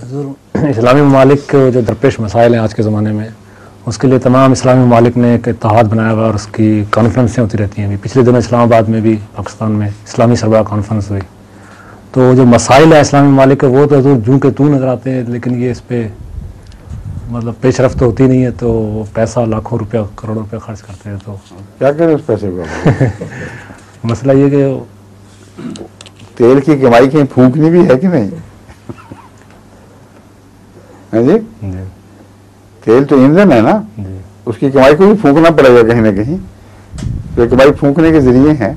حضور اسلامی ممالک کے جو درپیش مسائل ہیں آج کے زمانے میں، اس کے لیے تمام اسلامی ممالک نے ایک اتحاد بنایا ہوا اور اس کی کانفرنسیں ہوتی رہتی ہیں. پچھلے دنوں اسلام آباد میں بھی پاکستان میں اسلامی سربراہ کانفرنس ہوئی. تو جو مسائل ہیں اسلامی ممالک کے وہ تو حضور جوں کے توں نظر آتے ہیں، لیکن یہ اس پہ مطلب پیش رفت ہوتی نہیں ہے. تو وہ پیسہ لاکھوں روپیہ کروڑوں روپیہ خرچ کرتے ہیں. تو کیا کریں اس پیسے کو؟ مسئلہ یہ کہ تیل کی کمائی کہیں پھونکنی بھی ہے کہ نہیں؟ جی تیل تو ایندھن ہے نا، اس کی کمائی کو بھی پھونکنا پڑے گا کہیں نہ کہیں. تو کمائی پھونکنے کے ذریعے ہیں.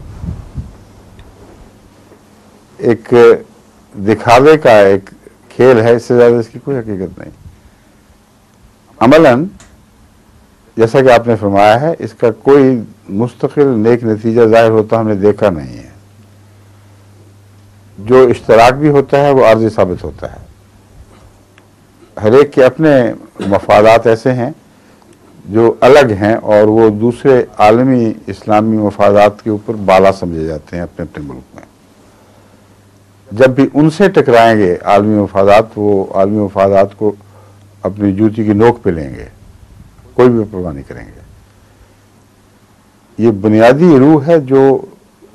ایک دکھاوے کا ایک کھیل ہے، اس سے زیادہ اس کی کوئی حقیقت نہیں. عملاً جیسا کہ آپ نے فرمایا ہے، اس کا کوئی مستقل نیک نتیجہ ظاہر ہوتا ہم نے دیکھا نہیں ہے. جو اشتراک بھی ہوتا ہے وہ عارضی ثابت ہوتا ہے. ہر ایک کے اپنے مفادات ایسے ہیں جو الگ ہیں اور وہ دوسرے عالمی اسلامی مفادات کے اوپر بالا سمجھے جاتے ہیں اپنے اپنے ملک میں. جب بھی ان سے ٹکرائیں گے عالمی مفادات، وہ عالمی مفادات کو اپنی جوتی کی نوک پہ لیں گے، کوئی بھی پرواہ نہیں کریں گے. یہ بنیادی روح ہے جو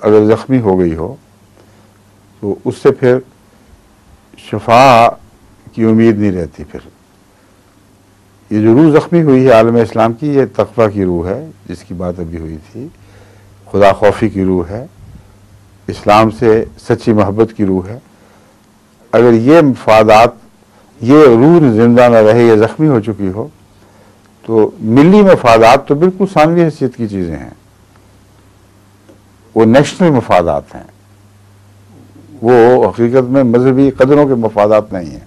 اگر زخمی ہو گئی ہو تو اس سے پھر شفا کی امید نہیں رہتی. پھر یہ جو روح زخمی ہوئی ہے عالم اسلام کی، یہ تقویٰ کی روح ہے جس کی بات ابھی ہوئی تھی، خدا خوفی کی روح ہے، اسلام سے سچی محبت کی روح ہے. اگر یہ مفادات، یہ روح زندہ نہ رہے یا زخمی ہو چکی ہو تو ملی مفادات تو بالکل ثانوی حیثیت کی چیزیں ہیں. وہ نیشنل مفادات ہیں، وہ حقیقت میں مذہبی قدروں کے مفادات نہیں ہیں.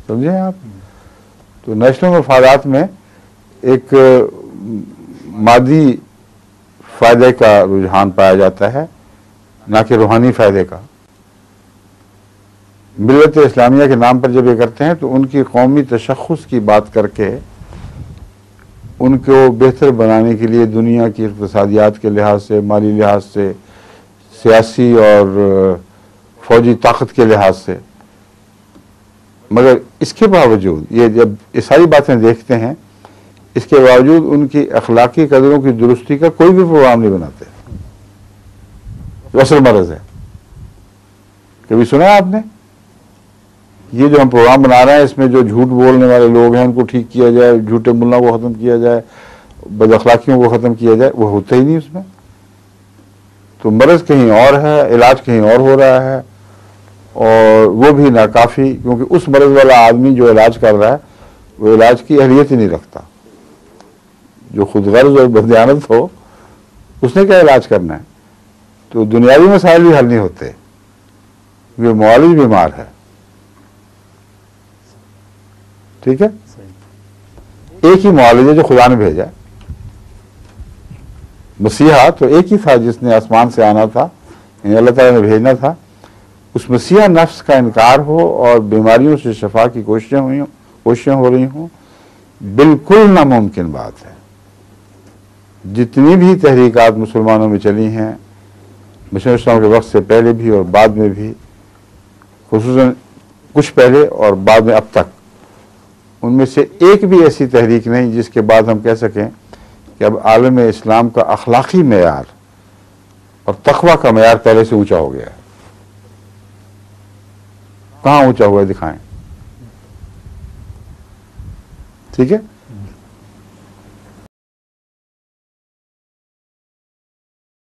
سمجھیں آپ؟ تو نیشنل مفادات میں ایک مادی فائدے کا رجحان پایا جاتا ہے، نہ کہ روحانی فائدے کا. ملت اسلامیہ کے نام پر جب یہ کرتے ہیں تو ان کی قومی تشخص کی بات کر کے ان کو بہتر بنانے کے لیے دنیا کی اقتصادیات کے لحاظ سے، مالی لحاظ سے، سیاسی اور فوجی طاقت کے لحاظ سے. مگر اس کے باوجود یہ جب یہ ساری باتیں دیکھتے ہیں، اس کے باوجود ان کی اخلاقی قدروں کی درستی کا کوئی بھی پروگرام نہیں بناتے. جو اصل مرض ہے. کبھی سنا ہے آپ نے یہ جو ہم پروگرام بنا رہے ہیں اس میں جو جھوٹ بولنے والے لوگ ہیں ان کو ٹھیک کیا جائے، جھوٹے ملا کو ختم کیا جائے، بد اخلاقیوں کو ختم کیا جائے؟ وہ ہوتا ہی نہیں اس میں. تو مرض کہیں اور ہے، علاج کہیں اور ہو رہا ہے، اور وہ بھی ناکافی، کیونکہ اس مرض والا آدمی جو علاج کر رہا ہے وہ علاج کی اہلیت ہی نہیں رکھتا. جو خود غرض اور بددیانت ہو اس نے کیا علاج کرنا ہے؟ تو دنیاوی مسائل بھی حل نہیں ہوتے، یہ معالج بیمار ہے. ٹھیک ہے؟ ایک ہی معالج ہے جو خدا نے بھیجا. مسیحا تو ایک ہی تھا جس نے آسمان سے آنا تھا، یعنی اللہ تعالیٰ نے بھیجنا تھا. اس مسیحا نفس کا انکار ہو اور بیماریوں سے شفا کی کوششیں ہو رہی ہوں، بالکل ناممکن بات ہے. جتنی بھی تحریکات مسلمانوں میں چلی ہیں مشرق اسلام کے وقت سے پہلے بھی اور بعد میں بھی، خصوصاً کچھ پہلے اور بعد میں اب تک، ان میں سے ایک بھی ایسی تحریک نہیں جس کے بعد ہم کہہ سکیں کہ اب عالم اسلام کا اخلاقی معیار اور تقویٰ کا معیار پہلے سے اونچا ہو گیا ہے. کہاں اونچا ہوا ہے؟ دکھائیں. ٹھیک ہے.